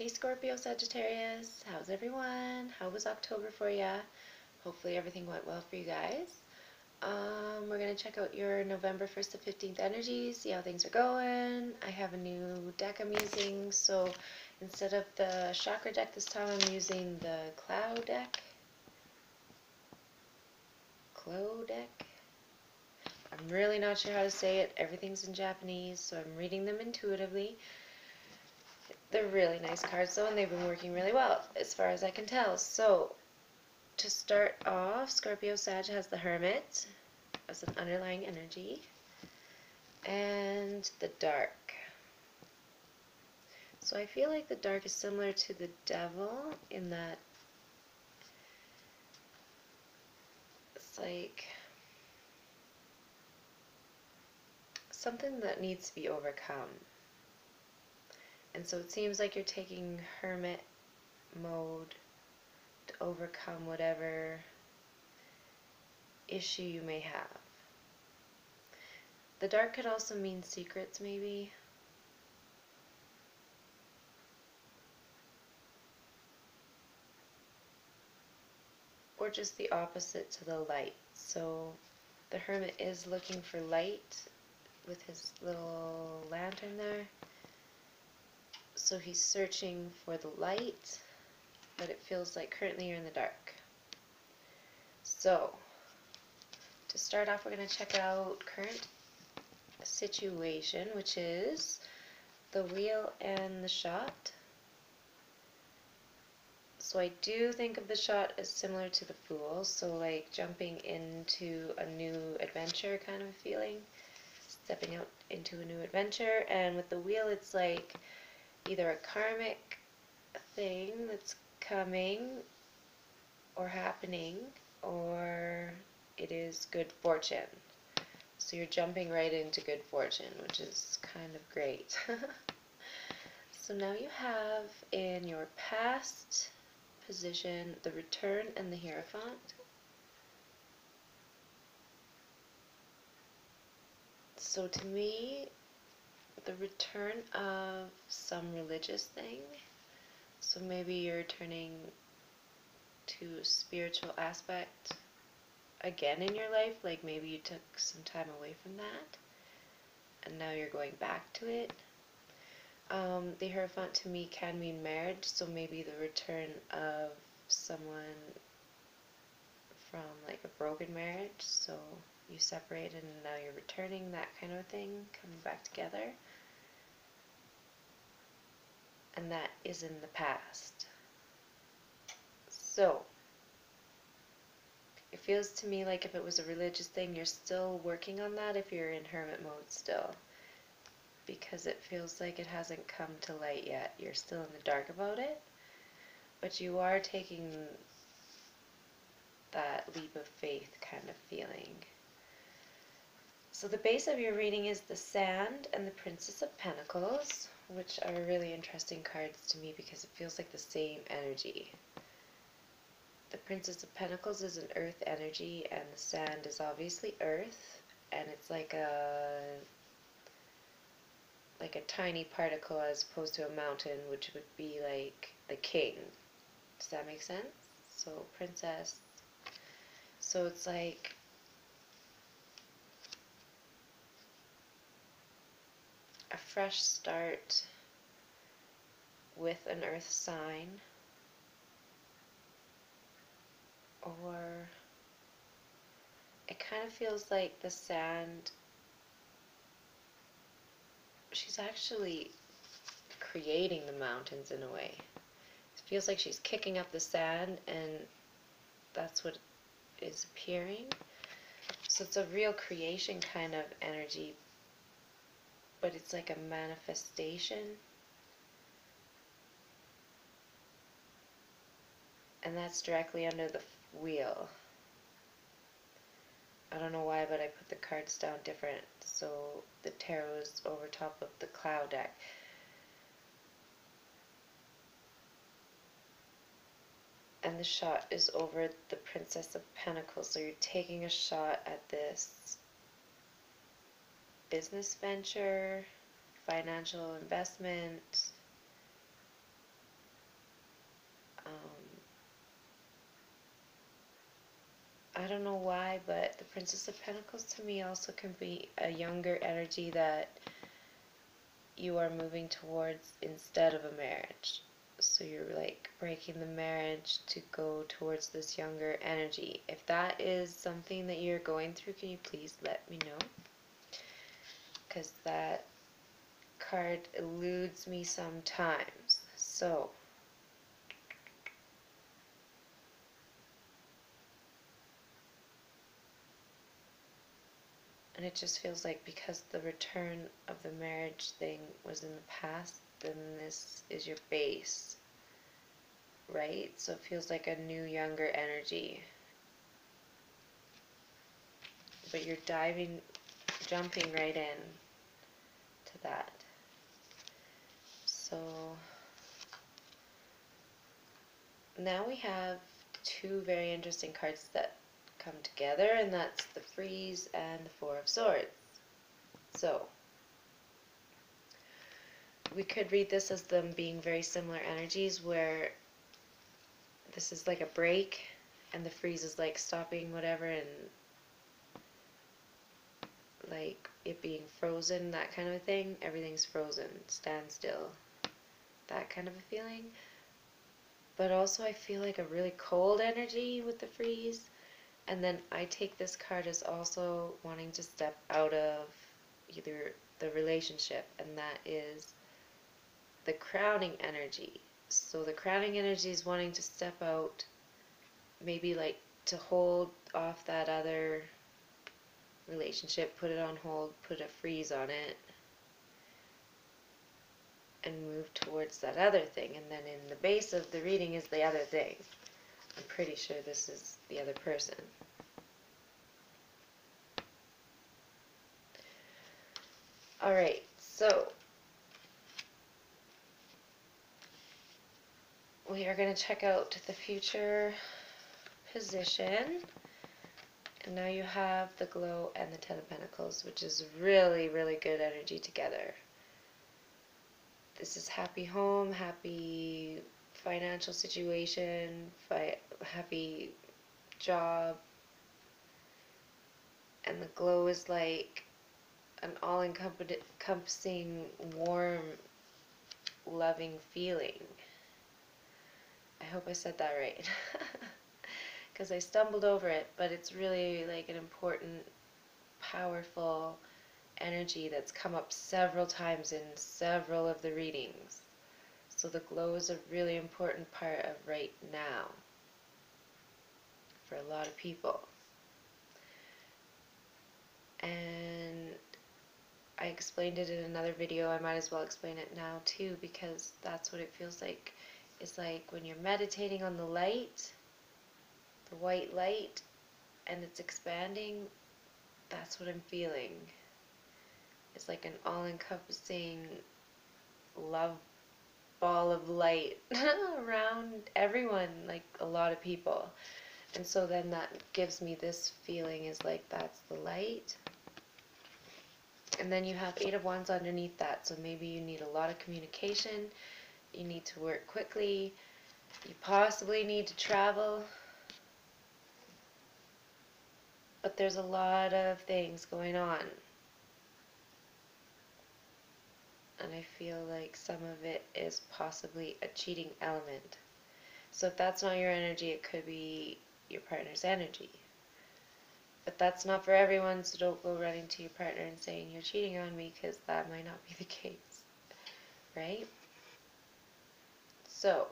Hey Scorpio, Sagittarius, how's everyone? How was October for ya? Hopefully everything went well for you guys. We're going to check out your November 1st to 15th energies, see how things are going. I have a new deck I'm using, so instead of the chakra deck this time I'm using the cloud deck. Cloud deck? I'm really not sure how to say it. Everything's in Japanese, so I'm reading them intuitively. They're really nice cards though, and they've been working really well as far as I can tell. So to start off, Scorpio Sag has the Hermit as an underlying energy, and the Dark. So I feel like the Dark is similar to the Devil in that it's like something that needs to be overcome. And so it seems like you're taking Hermit mode to overcome whatever issue you may have. The Dark could also mean secrets, maybe. Or just the opposite to the light. So the Hermit is looking for light with his little lantern there. So he's searching for the light, but it feels like currently you're in the dark. So to start off, we're going to check out current situation, which is the Wheel and the Shot. So I do think of the Shot as similar to the Fool, so like jumping into a new adventure kind of a feeling, stepping out into a new adventure. And with the Wheel, it's like either a karmic thing that's coming or happening, or it is good fortune. So you're jumping right into good fortune, which is kind of great. So now you have in your past position the Return and the Hierophant. So to me, the return of some religious thing. So maybe you're returning to a spiritual aspect again in your life, like maybe you took some time away from that and now you're going back to it. The Hierophant to me can mean marriage, so maybe the return of someone from like a broken marriage, so you separated and now you're returning, that kind of thing, coming back together. And that is in the past. So it feels to me like if it was a religious thing, you're still working on that if you're in hermit mode still, because it feels like it hasn't come to light yet. You're still in the dark about it, but you are taking that leap of faith kind of feeling. So the base of your reading is the Sand and the Princess of Pentacles, which are really interesting cards to me because it feels like the same energy. The Princess of Pentacles is an earth energy, and the Sand is obviously earth, and it's like a tiny particle as opposed to a mountain, which would be like the king. Does that make sense? So princess. So it's like a fresh start with an earth sign, or it kind of feels like the Sand, she's actually creating the mountains in a way. It feels like she's kicking up the sand and that's what is appearing. So it's a real creation kind of energy, but it's like a manifestation. And that's directly under the Wheel. I don't know why, but I put the cards down different. So the tarot is over top of the cloud deck. And the Shot is over the Princess of Pentacles. So you're taking a shot at this business venture, financial investment, I don't know why, but the Princess of Pentacles to me also can be a younger energy that you are moving towards instead of a marriage. So you're like breaking the marriage to go towards this younger energy. If that is something that you're going through, can you please let me know? Because that card eludes me sometimes. So, and it just feels like because the return of the marriage thing was in the past, then this is your base, right? So it feels like a new, younger energy. But you're jumping right in to that. So now we have two very interesting cards that come together, and that's the Freeze and the Four of Swords. So we could read this as them being very similar energies, where this is like a break and the freeze is like stopping whatever, and like it being frozen, that kind of a thing. Everything's frozen, stand still, that kind of a feeling. But also I feel like a really cold energy with the freeze. And then I take this card as also wanting to step out of either the relationship, and that is the crowning energy. So the crowning energy is wanting to step out, maybe like to hold off that other relationship, put it on hold, put a freeze on it, and move towards that other thing. And then in the base of the reading is the other thing. I'm pretty sure this is the other person. Alright, so we are going to check out the future position. And now you have the Glow and the Ten of Pentacles, which is really, really good energy together. This is happy home, happy financial situation, happy job. And the Glow is like an all-encompassing, warm, loving feeling. I hope I said that right. Because I stumbled over it, but it's really like an important, powerful energy that's come up several times in several of the readings. So the Glow is a really important part of right now for a lot of people. And I explained it in another video. I might as well explain it now too, because that's what it feels like. It's like when you're meditating on the light, the white light, and it's expanding, that's what I'm feeling. It's like an all-encompassing love ball of light around everyone, like a lot of people. And so then that gives me this feeling, is like that's the light. And then you have Eight of Wands underneath that, so maybe you need a lot of communication, you need to work quickly, you possibly need to travel. But there's a lot of things going on. And I feel like some of it is possibly a cheating element. So if that's not your energy, it could be your partner's energy. But that's not for everyone, so don't go running to your partner and saying you're cheating on me, because that might not be the case. Right? So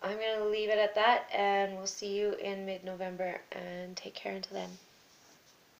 I'm going to leave it at that, and we'll see you in mid-November, and take care until then.